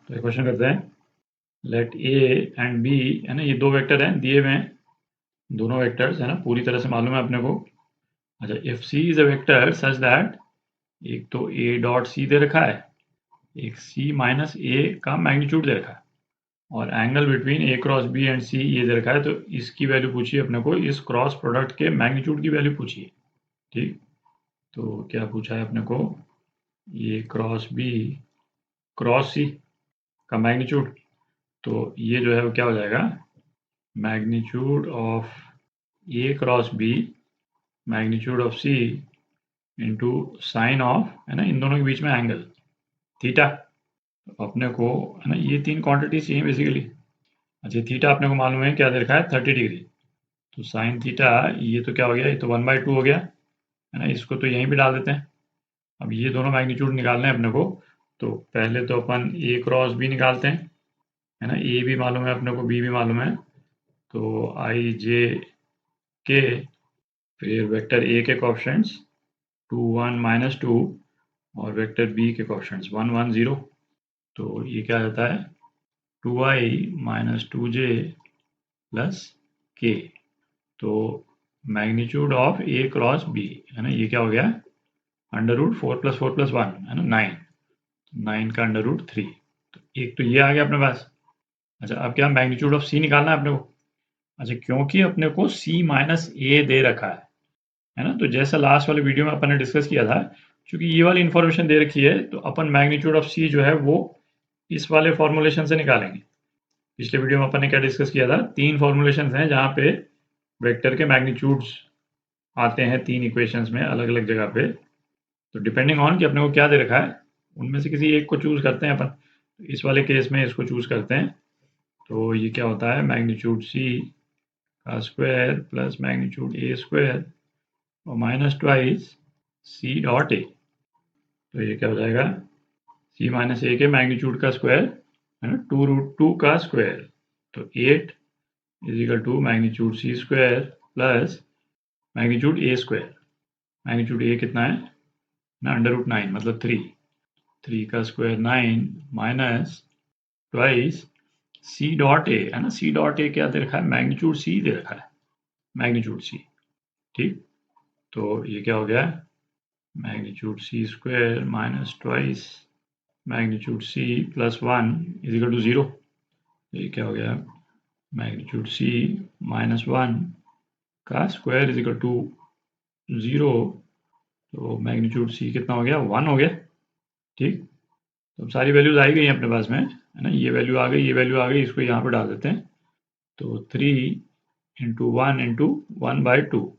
तो एक क्वेश्चन करते हैं, लेट ए एंड बी है ना, ये दो वेक्टर हैं दिए हुए हैं, दोनों वेक्टर्स है ना, पूरी तरह से मालूम है अपने को। अच्छा, if C is a vector such that, एक तो ए डॉट सी दे रखा है, एक सी माइनस ए का मैग्नीट्यूड दे रखा है, और angle between A cross B and C ये दे रखा है। तो इसकी वैल्यू पूछिए अपने को, इस क्रॉस प्रोडक्ट के मैग्नीट्यूड की वैल्यू पूछिए। ठीक, तो क्या पूछा है अपने को, ए क्रॉस बी क्रॉस सी का मैग्नीट्यूड। तो ये जो है वो क्या हो जाएगा, magnitude of A cross B magnitude of C into sine of, है ना, इन दोनों के बीच में एंगल थीटा। तो अपने को है ना ये तीन क्वांटिटी चाहिए बेसिकली। अच्छा, थीटा अपने को मालूम है क्या दे रखा है, 30 डिग्री। तो साइन थीटा ये तो क्या हो गया, ये तो 1/2 हो गया, है ना, इसको तो यहीं पे डाल देते हैं। अब ये दोनों मैग्नीट्यूड निकालने हैं अपने को। तो पहले तो अपन ए क्रॉस बी निकालते हैं, है ना, ए भी मालूम है अपने को, बी भी मालूम है। तो आई जे के, फिर वेक्टर ए के कोएफिशिएंट्स 2 1 -2, और वेक्टर बी के कोएफिशिएंट्स 1 1 0। तो ये क्या जाता है, 2i - 2j प्लस के। तो magnitude of A cross B, है ना, ये क्या हो गया, √4 + 4 + 1, है ना, 9, 9 का √3। तो एक तो ये आ गया अपने पास। अच्छा, अब क्या मैग्नीट्यूड ऑफ सी निकालना है अपने को। अच्छा, क्योंकि अपने को सी माइनस ए दे रखा है ना, तो जैसा लास्ट वाले वीडियो में अपन ने डिस्कस किया था, क्योंकि ये वाली इन्फॉर्मेशन दे रखी है, तो अपन मैग्नीट्यूड ऑफ सी जो है वो इस वाले फॉर्मूलेशन से निकालेंगे। पिछले वीडियो में अपन ने क्या डिस्कस किया था, 3 फॉर्मूलेशंस हैं जहाँ पे वेक्टर के मैग्नीट्यूड्स आते हैं 3 इक्वेशंस में अलग अलग जगह पे। तो डिपेंडिंग ऑन कि अपने को क्या दे रखा है, उनमें से किसी एक को चूज करते हैं अपन। तो इस वाले केस में इसको चूज करते हैं। तो ये क्या होता है, मैग्नीट्यूड सी का square plus magnitude A square और minus twice C dot A. तो ये क्या हो जाएगा, सी माइनस ए के मैग्नीट्यूड का स्क्वायर, है ना, 2√2 का स्क्वायर। तो 8 is equal to magnitude C square plus magnitude A square. Magnitude A कितना है ना, √9 मतलब 3 का square 9 minus twice C dot A, है ना, सी डॉट ए क्या दे रखा है, मैग्नीट्यूड सी दे रखा है, मैग्नीट्यूड सी। ठीक, तो ये क्या हो गया, magnitude C square minus twice magnitude C plus 1 is equal to 0। ये क्या हो गया, मैग्नीट्यूड सी -1 का स्क्वायर इज इक्वल टू 0। तो मैग्नीट्यूड सी कितना हो गया, 1 हो गया। ठीक, तो अब सारी वैल्यूज आई गई हैं अपने पास में, है ना, ये वैल्यू आ गई, ये वैल्यू आ गई, इसको यहाँ पे डाल देते हैं। तो 3 × 1 × 1/2, तो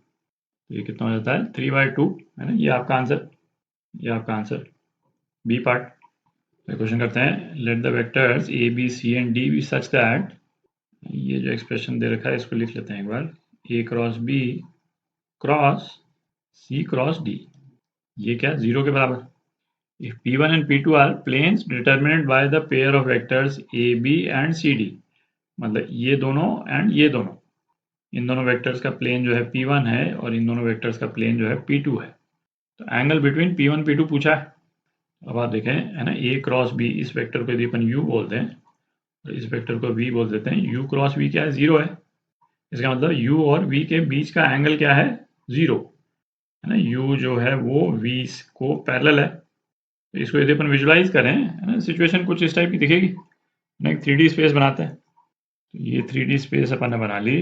ये कितना हो जाता है, 3/2, है ना, ये आपका आंसर, ये आपका आंसर बी पार्ट। तो क्वेश्चन करते हैं, let the vectors A B C and D be such that, ये जो एक्सप्रेशन दे रखा है इसको लिख लेते हैं एक बार, ए क्रॉस बी क्रॉस सी क्रॉस डी, ये क्या, 0 के बराबर। If P1 and P2 are planes determined by the pair of vectors A, B and C, D, मतलब ये दोनों एंड ये दोनों, इन दोनों वेक्टर्स का प्लेन जो है P1 है और इन दोनों वेक्टर्स का प्लेन जो है P2 है। तो एंगल बिटवीन P1 P2 पूछा है। अब आप देखें, है ना, A क्रॉस B, इस वेक्टर को यदि अपन U बोलते हैं और इस वेक्टर को V बोल देते हैं, U क्रॉस V क्या है, 0 है। इसका मतलब U और V के बीच का एंगल क्या है, 0, है ना, U जो है वो V को पैरेलल है। तो इसको यदि अपन विजुलाइज करें, है ना, सिचुएशन कुछ इस टाइप की दिखेगी ना, एक 3D स्पेस बनाते हैं। तो ये 3D स्पेस अपन ने बना ली।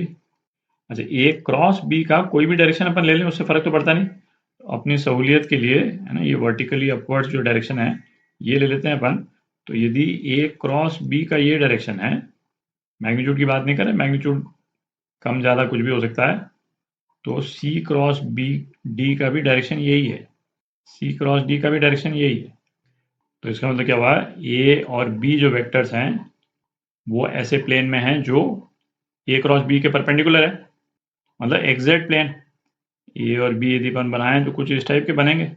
अच्छा, ए क्रॉस बी का कोई भी डायरेक्शन अपन ले लें, उससे फर्क तो पड़ता नहीं। तो अपनी सहूलियत के लिए, है ना, ये वर्टिकली अपवर्ड जो डायरेक्शन है ये ले लेते हैं अपन। तो यदि ए क्रॉस बी का ये डायरेक्शन है, मैग्नीट्यूड की बात नहीं करें, मैग्नीट्यूड कम ज़्यादा कुछ भी हो सकता है, तो सी क्रॉस बी डी का भी डायरेक्शन यही है, सी क्रॉस डी का भी डायरेक्शन यही है। तो इसका मतलब क्या हुआ, ए और बी जो वेक्टर्स हैं वो ऐसे प्लेन में हैं जो ए क्रॉस बी के परपेंडिकुलर है, मतलब एक्जेक्ट प्लेन। ए और बी यदि अपन बनाएं तो कुछ इस टाइप के बनेंगे, है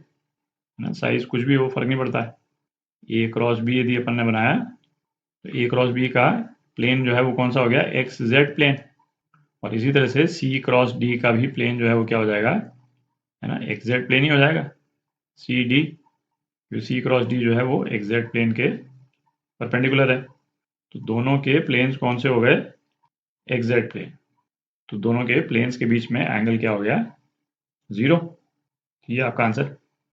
ना, साइज कुछ भी हो फर्क नहीं पड़ता है। ए क्रॉस बी यदि अपन ने बनाया तो ए क्रॉस बी का प्लेन जो है वो कौन सा हो गया, एक्स जेड प्लेन। और इसी तरह से सी क्रॉस डी का भी प्लेन जो है वो क्या हो जाएगा, है ना, एक्स जेड प्लेन ही हो जाएगा, C D. C cross D जो है वो एक्स जेड प्लेन के परपेंडिकुलर है, तो दोनों के प्लेन्स कौन से हो गए? Exact plane. तो दोनों के प्लेन्स के बीच में एंगल क्या हो गया? 0। ये आपका आंसर।